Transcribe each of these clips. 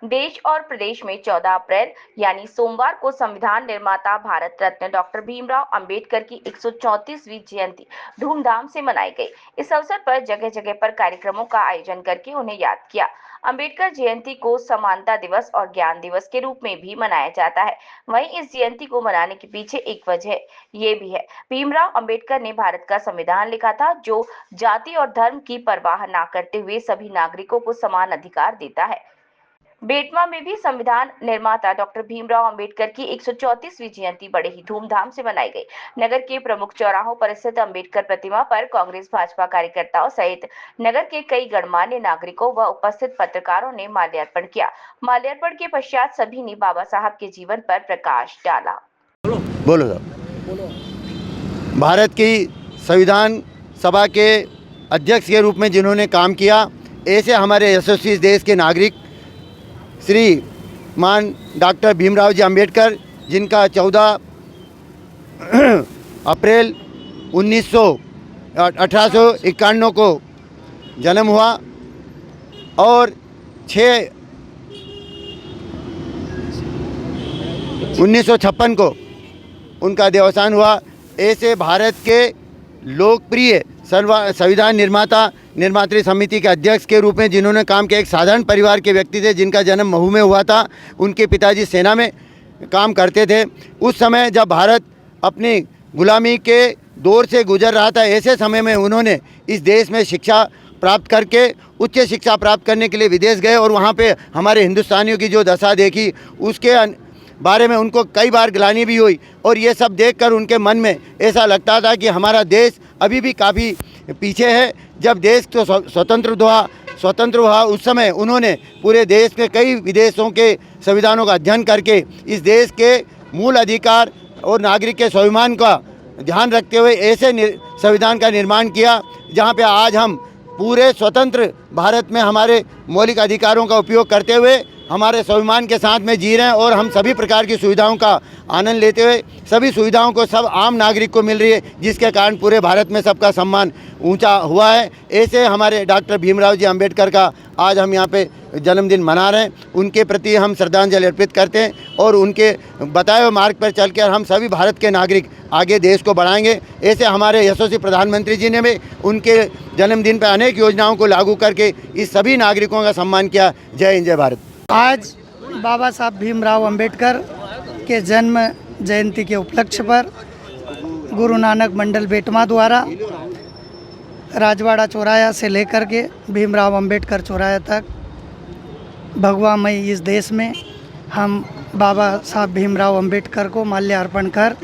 देश और प्रदेश में 14 अप्रैल यानी सोमवार को संविधान निर्माता भारत रत्न डॉक्टर भीमराव अंबेडकर की 134वीं जयंती धूमधाम से मनाई गई। इस अवसर पर जगह जगह पर कार्यक्रमों का आयोजन करके उन्हें याद किया। अंबेडकर जयंती को समानता दिवस और ज्ञान दिवस के रूप में भी मनाया जाता है। वहीं इस जयंती को मनाने के पीछे एक वजह ये भी है, भीमराव अंबेडकर ने भारत का संविधान लिखा था जो जाति और धर्म की परवाह न करते हुए सभी नागरिकों को समान अधिकार देता है। बेटवा में भी संविधान निर्माता डॉक्टर भीमराव अंबेडकर की 134वीं जयंती बड़े ही धूमधाम से मनाई गई। नगर के प्रमुख चौराहों पर स्थित अंबेडकर प्रतिमा पर कांग्रेस भाजपा कार्यकर्ताओं सहित नगर के कई गणमान्य नागरिकों व उपस्थित पत्रकारों ने माल्यार्पण किया। माल्यार्पण के पश्चात सभी ने बाबा साहब के जीवन पर प्रकाश डाला। बोलो साहब। भारत की संविधान सभा के अध्यक्ष के रूप में जिन्होंने काम किया, ऐसे हमारे यशस्वी देश के नागरिक श्री मान डॉक्टर भीमराव जी अंबेडकर, जिनका 14 अप्रैल 1851 को जन्म हुआ और 1956 को उनका देहावसान हुआ। ऐसे भारत के लोकप्रिय संविधान निर्मात्री समिति के अध्यक्ष के रूप में जिन्होंने काम किया, एक साधारण परिवार के व्यक्ति थे जिनका जन्म महू में हुआ था। उनके पिताजी सेना में काम करते थे। उस समय जब भारत अपनी गुलामी के दौर से गुजर रहा था, ऐसे समय में उन्होंने इस देश में शिक्षा प्राप्त करके उच्च शिक्षा प्राप्त करने के लिए विदेश गए और वहाँ पे हमारे हिंदुस्तानियों की जो दशा देखी उसके बारे में उनको कई बार ग्लानि भी हुई और ये सब देखकर उनके मन में ऐसा लगता था कि हमारा देश अभी भी काफ़ी पीछे है। जब देश तो स्वतंत्र हुआ उस समय उन्होंने पूरे देश के कई विदेशों के संविधानों का अध्ययन करके इस देश के मूल अधिकार और नागरिक के स्वाभिमान का ध्यान रखते हुए ऐसे संविधान का निर्माण किया जहाँ पे आज हम पूरे स्वतंत्र भारत में हमारे मौलिक अधिकारों का उपयोग करते हुए हमारे स्वाभिमान के साथ में जी रहे हैं और हम सभी प्रकार की सुविधाओं का आनंद लेते हुए सभी सुविधाओं को सब आम नागरिक को मिल रही है, जिसके कारण पूरे भारत में सबका सम्मान ऊंचा हुआ है। ऐसे हमारे डॉक्टर भीमराव जी अंबेडकर का आज हम यहाँ पे जन्मदिन मना रहे हैं। उनके प्रति हम श्रद्धांजलि अर्पित करते हैं और उनके बताए हुए मार्ग पर चलकर हम सभी भारत के नागरिक आगे देश को बढ़ाएंगे। ऐसे हमारे यशस्वी प्रधानमंत्री जी ने भी उनके जन्मदिन पर अनेक योजनाओं को लागू करके इस सभी नागरिकों का सम्मान किया। जय हिंद, जय भारत। आज बाबा साहब भीमराव अंबेडकर के जन्म जयंती के उपलक्ष्य पर गुरु नानक मंडल बेटवा द्वारा राजवाड़ा चौराया से लेकर के भीमराव अंबेडकर चौराया तक भगवामयी इस देश में हम बाबा साहब भीमराव अंबेडकर को माल्यार्पण कर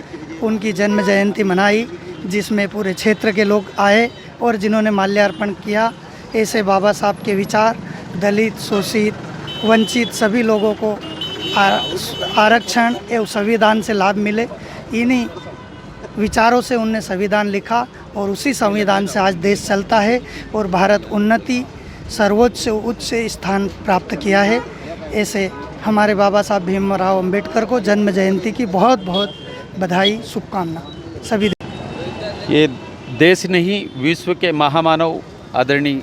उनकी जन्म जयंती मनाई, जिसमें पूरे क्षेत्र के लोग आए और जिन्होंने माल्यार्पण किया। ऐसे बाबा साहब के विचार दलित, शोषित, वंचित सभी लोगों को आरक्षण एवं संविधान से लाभ मिले, इन्हीं विचारों से उनने संविधान लिखा और उसी संविधान से आज देश चलता है और भारत उन्नति सर्वोच्च से उच्च स्थान प्राप्त किया है। ऐसे हमारे बाबा साहब भीमराव अंबेडकर को जन्म जयंती की बहुत बहुत बधाई, शुभकामना सभी। ये देश नहीं विश्व के महामानव आदरणीय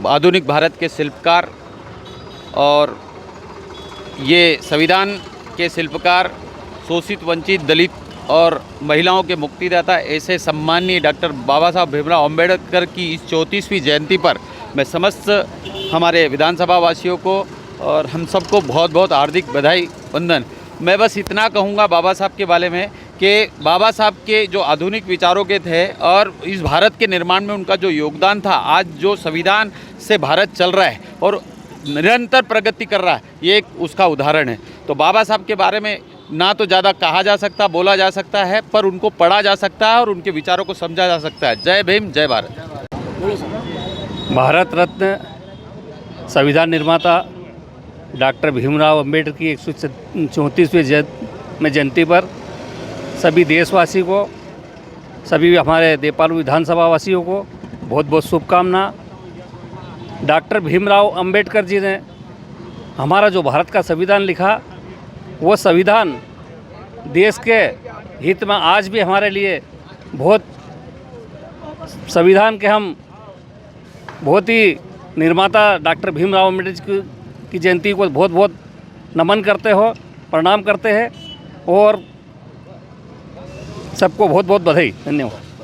आधुनिक भारत के शिल्पकार और ये संविधान के शिल्पकार शोषित, वंचित, दलित और महिलाओं के मुक्तिदाता ऐसे सम्माननीय डॉक्टर बाबा साहब भीमराव अंबेडकर की इस 34वीं जयंती पर मैं समस्त हमारे विधानसभा वासियों को और हम सबको बहुत बहुत हार्दिक बधाई, वंदन। मैं बस इतना कहूँगा बाबा साहब के बारे में कि बाबा साहब के जो आधुनिक विचारों के थे और इस भारत के निर्माण में उनका जो योगदान था, आज जो संविधान से भारत चल रहा है और निरंतर प्रगति कर रहा है, ये एक उसका उदाहरण है। तो बाबा साहब के बारे में ना तो ज़्यादा कहा जा सकता, बोला जा सकता है, पर उनको पढ़ा जा सकता है और उनके विचारों को समझा जा सकता है। जय भीम, जय भारत। भारत रत्न संविधान निर्माता डॉक्टर भीमराव अंबेडकर की 134वीं जयंती पर सभी देशवासी को, सभी हमारे देपाल विधानसभा वासियों को बहुत बहुत शुभकामना। डॉक्टर भीमराव अंबेडकर जी ने हमारा जो भारत का संविधान लिखा, वो संविधान देश के हित में आज भी हमारे लिए बहुत संविधान के हम बहुत ही निर्माता डॉक्टर भीमराव अम्बेडकर की जयंती को बहुत बहुत नमन करते हो, प्रणाम करते हैं और सबको बहुत बहुत बधाई। धन्यवाद।